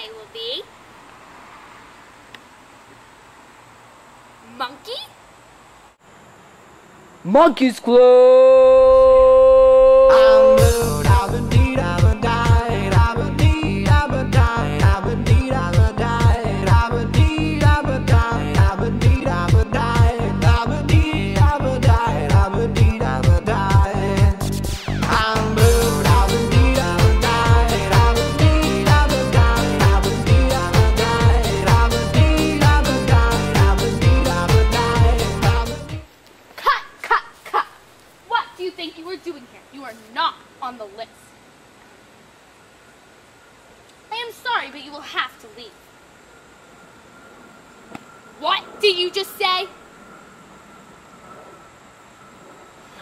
say will be monkey? Monkey's Club! What do you think you are doing here? You are not on the list. I am sorry, but you will have to leave. What did you just say?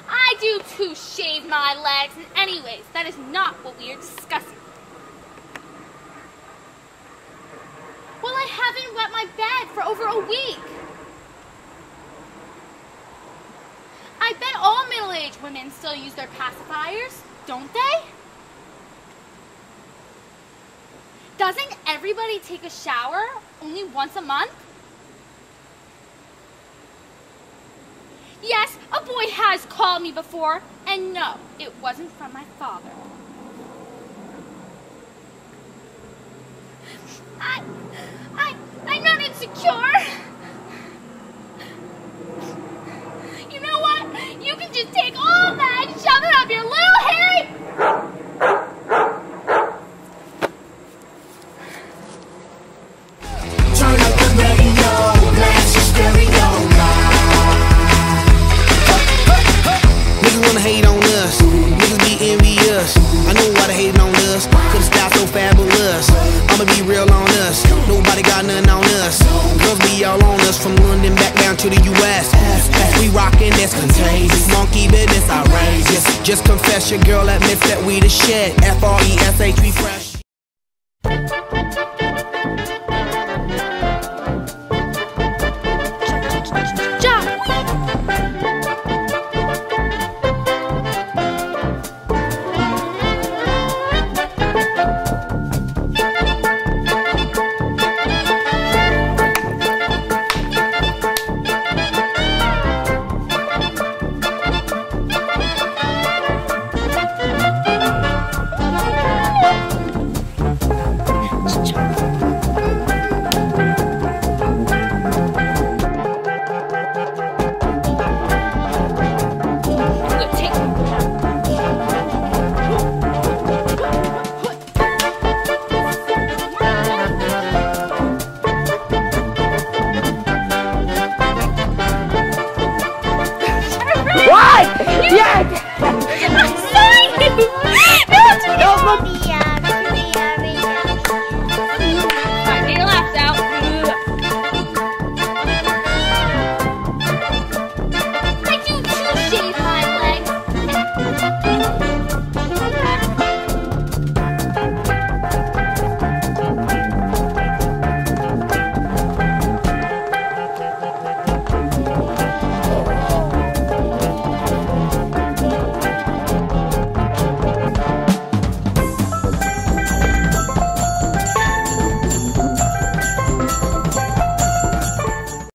I do too shave my legs, and anyways, that is not what we are discussing. Well, I haven't wet my bed for over a week. I bet all middle-aged women still use their pacifiers, don't they? Doesn't everybody take a shower only once a month? Yes, a boy has called me before, and no, it wasn't from my father. I'm not insecure. You know what? You can just take all that and shove it up your little hairy... Turn up the radio, blast your stereo Niggas wanna hate on us, niggas be envious. I know why they hating on us, cause the style so fabulous. I'ma be real on us, nobody got nothing on us. Girls be all on us, from London back down to the US. We rockin', that's contagious, monkey business outrageous. Just confess your girl admits that we the shit. Fresh.